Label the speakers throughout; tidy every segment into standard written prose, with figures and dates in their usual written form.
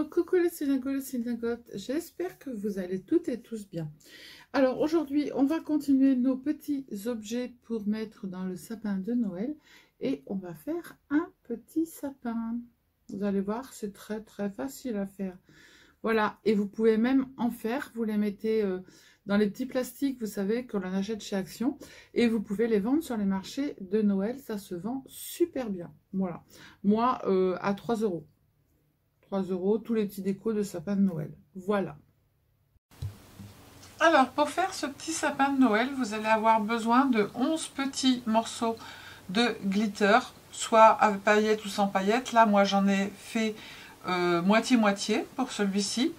Speaker 1: Oh, coucou les synagogues, j'espère que vous allez toutes et tous bien. Alors aujourd'hui, on va continuer nos petits objets pour mettre dans le sapin de Noël et on va faire un petit sapin. Vous allez voir, c'est très facile à faire. Voilà, et vous pouvez même en faire, vous les mettez dans les petits plastiques, vous savez, qu'on en achète chez Action, et vous pouvez les vendre sur les marchés de Noël, ça se vend super bien. Voilà, moi à 3 euros. 3 euros, tous les petits décos de sapin de Noël. Voilà. Alors, pour faire ce petit sapin de Noël, vous allez avoir besoin de 11 petits morceaux de glitter, soit avec paillettes ou sans paillettes. Là, moi, j'en ai fait moitié-moitié pour celui-ci,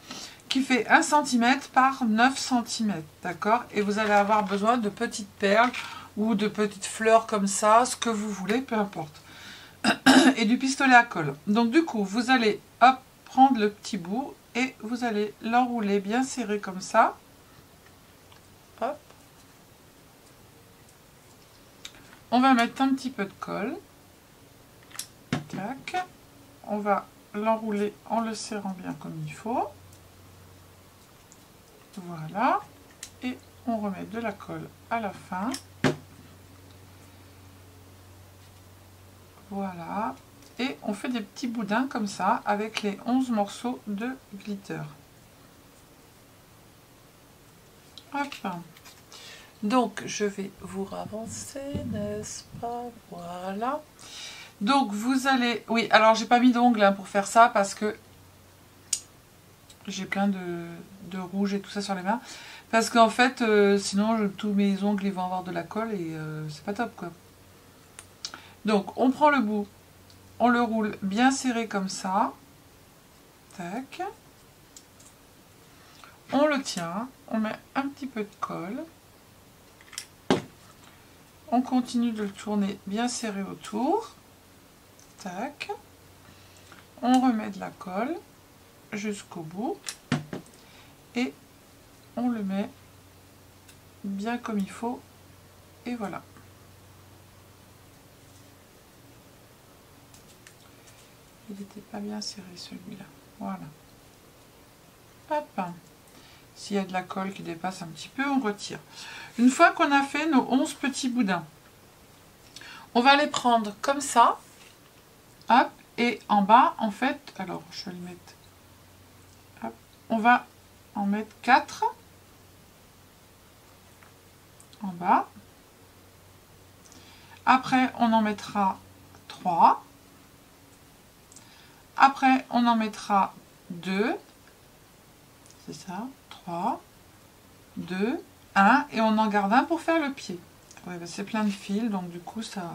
Speaker 1: qui fait 1 cm par 9 cm, d'accord? Et vous allez avoir besoin de petites perles ou de petites fleurs comme ça, ce que vous voulez, peu importe. Et du pistolet à colle. Donc du coup, vous allez hop, prendre le petit bout et vous allez l'enrouler bien serré comme ça. Hop. On va mettre un petit peu de colle. Tac. On va l'enrouler en le serrant bien comme il faut. Voilà. Et on remet de la colle à la fin. Voilà. Et on fait des petits boudins comme ça avec les 11 morceaux de glitter. Hop. Donc je vais vous ravancer, n'est-ce pas? Voilà. Donc vous allez... Oui, alors j'ai pas mis d'ongles pour faire ça parce que j'ai plein de rouge et tout ça sur les mains. Parce qu'en fait, sinon tous mes ongles ils vont avoir de la colle et c'est pas top quoi. Donc on prend le bout. On le roule bien serré comme ça. Tac. On le tient. On met un petit peu de colle. On continue de le tourner bien serré autour. Tac. On remet de la colle jusqu'au bout. Et on le met bien comme il faut. Et voilà. Il n'était pas bien serré celui-là. Voilà. Hop. S'il y a de la colle qui dépasse un petit peu, on retire. Une fois qu'on a fait nos 11 petits boudins, on va les prendre comme ça. Hop. Et en bas, en fait, alors je vais le mettre. Hop, on va en mettre 4 en bas. Après, on en mettra 3. Après, on en mettra 2. C'est ça, 3, 2, 1. Et on en garde un pour faire le pied. Ouais, bah c'est plein de fils, donc du coup, ça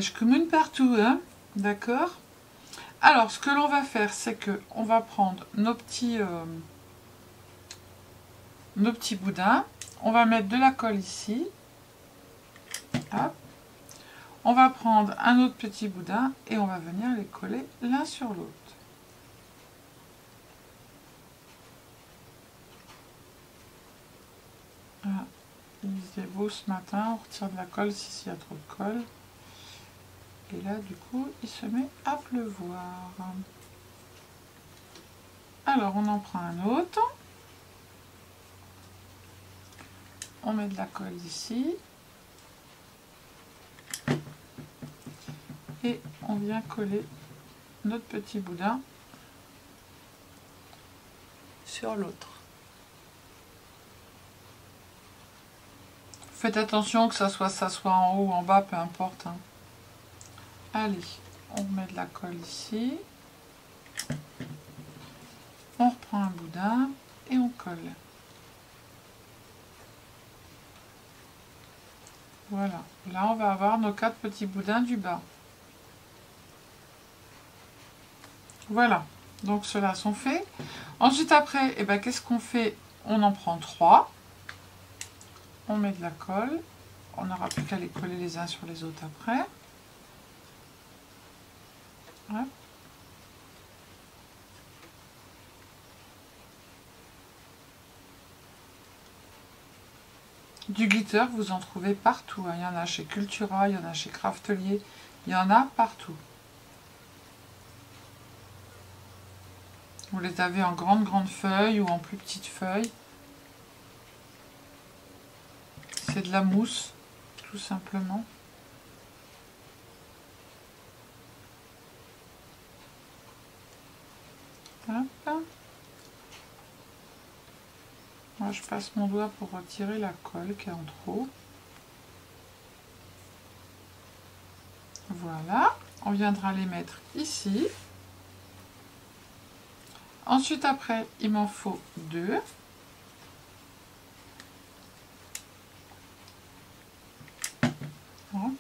Speaker 1: je commune partout. Hein, d'accord? Alors, ce que l'on va faire, c'est que on va prendre nos petits boudins. On va mettre de la colle ici. Hop. On va prendre un autre petit boudin et on va venir les coller l'un sur l'autre. Voilà. Il est beau ce matin, on retire de la colle s'il y a trop de colle. Et là, du coup, il se met à pleuvoir. Alors, on en prend un autre. On met de la colle ici. Et on vient coller notre petit boudin sur l'autre. Faites attention que ça soit en haut ou en bas, peu importe. Hein. Allez, on met de la colle ici. On reprend un boudin et on colle. Voilà, là on va avoir nos 4 petits boudins du bas. Voilà, donc ceux-là sont faits. Ensuite après, eh ben, qu'est-ce qu'on fait? On en prend 3. On met de la colle. On n'aura plus qu'à les coller les uns sur les autres après. Hop. Du glitter, vous en trouvez partout. Il y en a chez Cultura, il y en a chez Craftelier, il y en a partout. Vous les avez en grande feuille ou en plus petite feuille. C'est de la mousse, tout simplement. Hop. Moi, je passe mon doigt pour retirer la colle qui est en trop. Voilà. On viendra les mettre ici. Ensuite, après, il m'en faut 2. Hop.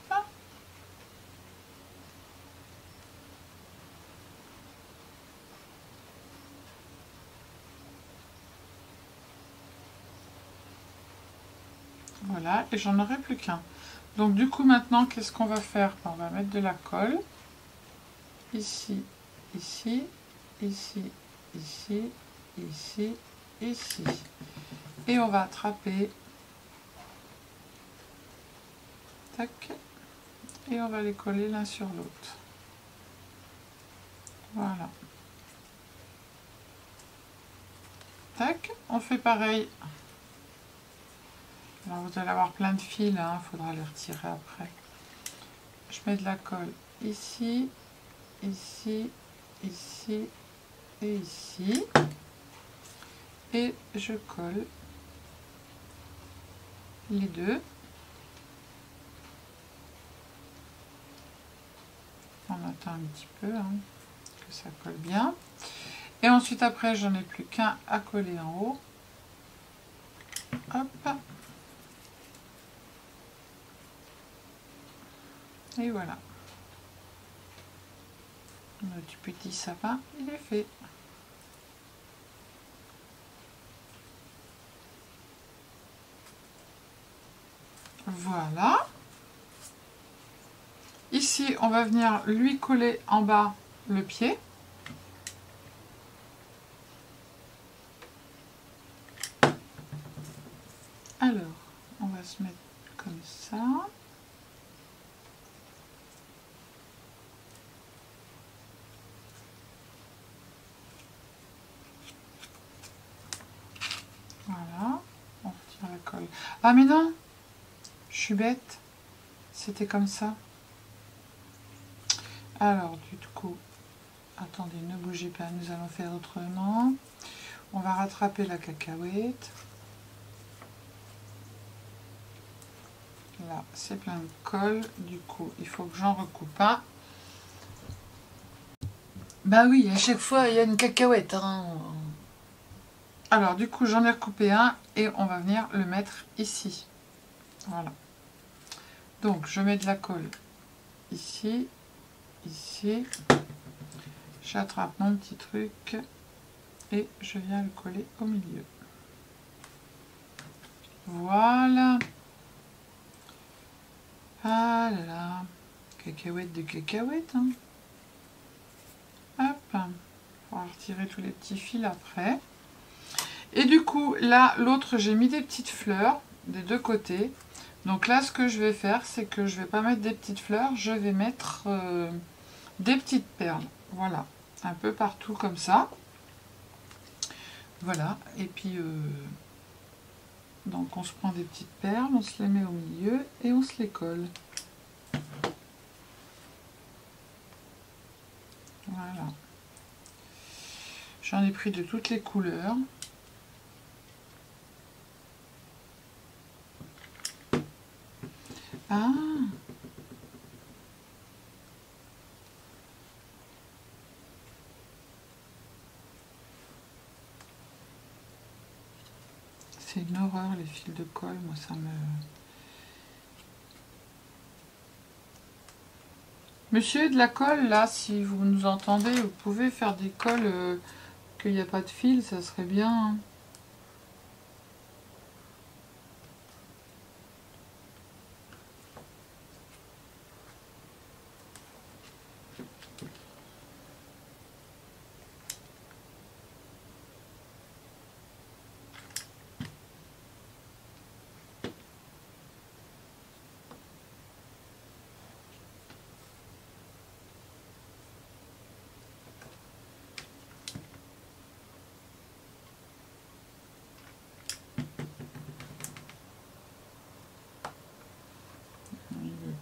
Speaker 1: Voilà, et j'en aurai plus qu'un. Donc du coup maintenant, qu'est-ce qu'on va faire? On va mettre de la colle. Ici, ici, ici, ici, ici, ici. Et on va attraper. Tac. Et on va les coller l'un sur l'autre. Voilà. Tac. On fait pareil. Alors vous allez avoir plein de fils, hein, il faudra les retirer après. Je mets de la colle ici, ici, ici et ici. Et je colle les deux. On attend un petit peu hein, que ça colle bien. Et ensuite après j'en ai plus qu'un à coller en haut. Hop. Et voilà. Notre petit sapin, il est fait. Voilà. Ici, on va venir lui coller en bas le pied. Alors, on va se mettre comme ça. Voilà. On retire la colle. Ah mais non, je suis bête. C'était comme ça. Alors, du coup, attendez, ne bougez pas, nous allons faire autrement. On va rattraper la cacahuète. Là, c'est plein de colle. Du coup, il faut que j'en recoupe un. Bah oui, à chaque fois, il y a une cacahuète. Hein. Alors, du coup, j'en ai recoupé un et on va venir le mettre ici. Voilà. Donc, je mets de la colle ici, ici. J'attrape mon petit truc et je viens le coller au milieu. Voilà. Ah là là. Cacahuète de cacahuète. Hein. Hop. On va retirer tous les petits fils après. Et du coup, là, l'autre, j'ai mis des petites fleurs des deux côtés. Donc là, ce que je vais faire, c'est que je vais pas mettre des petites fleurs, je vais mettre des petites perles. Voilà, un peu partout comme ça. Voilà, et puis donc on se prend des petites perles, on se les met au milieu et on se les colle. Voilà. J'en ai pris de toutes les couleurs. Ah! C'est une horreur les fils de colle, moi ça me... Monsieur de la colle, là, si vous nous entendez, vous pouvez faire des colles qu'il n'y a pas de fil, ça serait bien. Hein.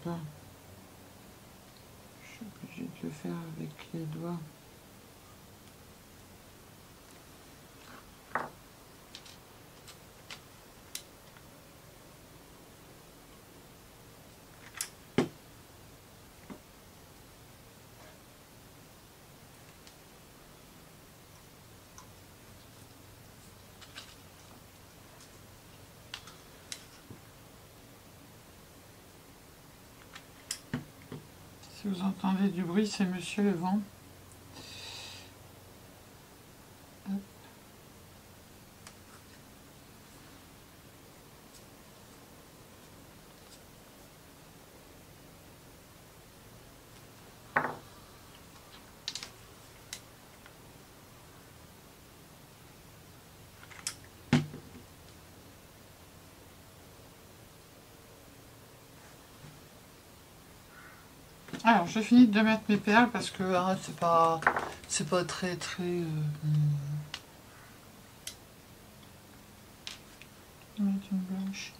Speaker 1: pas. Je suis obligée de le faire avec les doigts. Si vous entendez du bruit, c'est Monsieur le Vent. Alors, j'ai fini de mettre mes perles parce que hein, c'est pas très je vais mettre une blanche.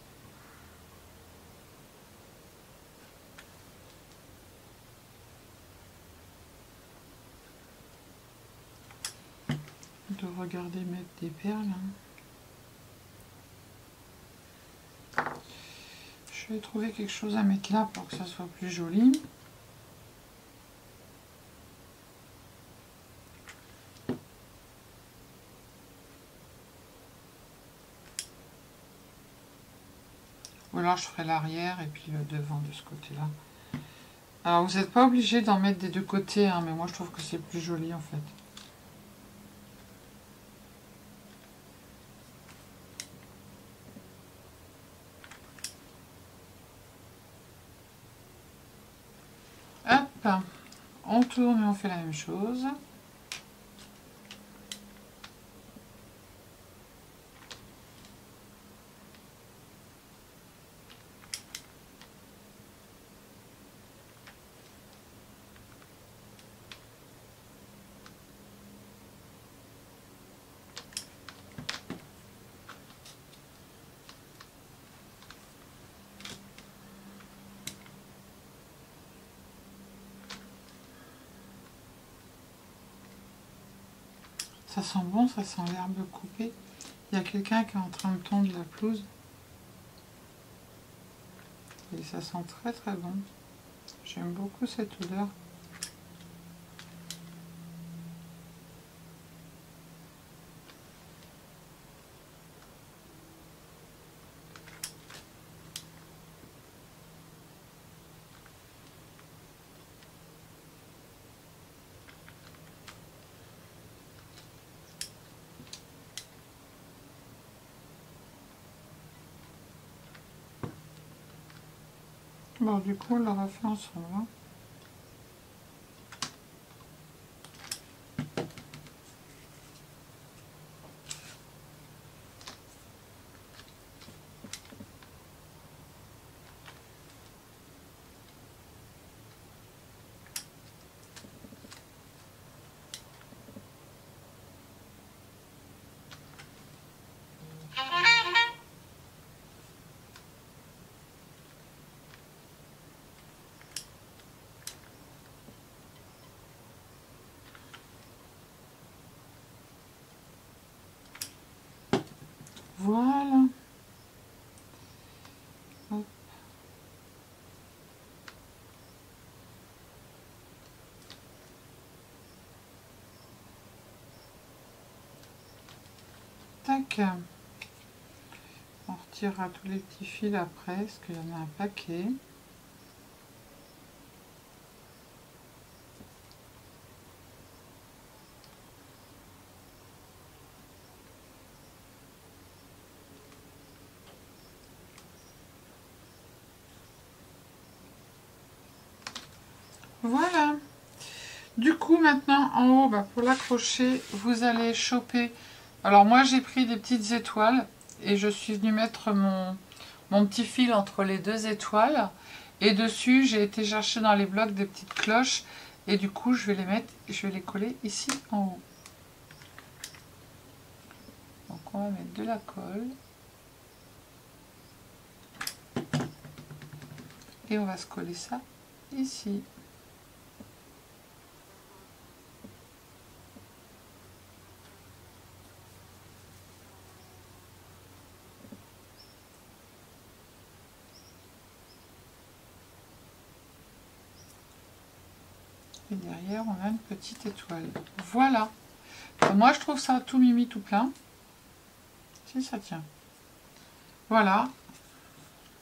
Speaker 1: De regarder mettre des perles. Hein. Je vais trouver quelque chose à mettre là pour que ça soit plus joli. Ou alors je ferai l'arrière et puis le devant de ce côté-là. Alors vous n'êtes pas obligé d'en mettre des deux côtés, hein, mais moi je trouve que c'est plus joli en fait. Hop, on tourne et on fait la même chose. Ça sent bon, ça sent l'herbe coupée. Il y a quelqu'un qui est en train de tondre la pelouse. Et ça sent très très bon. J'aime beaucoup cette odeur. Bon, du coup, on l'aura fait ensemble. Hein. Voilà. Hop. Tac. On retirera tous les petits fils après, parce qu'il y en a un paquet. Voilà. Du coup, maintenant, en haut, bah, pour l'accrocher, vous allez choper... Alors, moi, j'ai pris des petites étoiles et je suis venue mettre mon petit fil entre les deux étoiles. Et dessus, j'ai été chercher dans les blocs des petites cloches. Et du coup, je vais les mettre, je vais les coller ici en haut. Donc, on va mettre de la colle. Et on va se coller ça ici. Et derrière, on a une petite étoile. Voilà. Alors moi, je trouve ça tout mimi, tout plein. Si, ça tient. Voilà.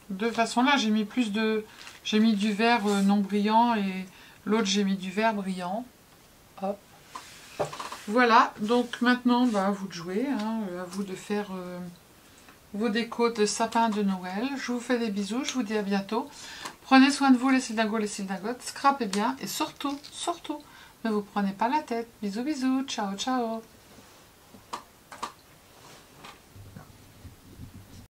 Speaker 1: De toute façon, là, j'ai mis j'ai mis du vert non brillant et l'autre, j'ai mis du vert brillant. Hop. Voilà. Donc, maintenant, bah, à vous de jouer. Hein, à vous de faire vos décos de sapin de Noël. Je vous fais des bisous. Je vous dis à bientôt. Prenez soin de vous, les cildingos, les cildingotes. Scrapez bien. Et surtout, surtout, ne vous prenez pas la tête. Bisous, bisous. Ciao, ciao.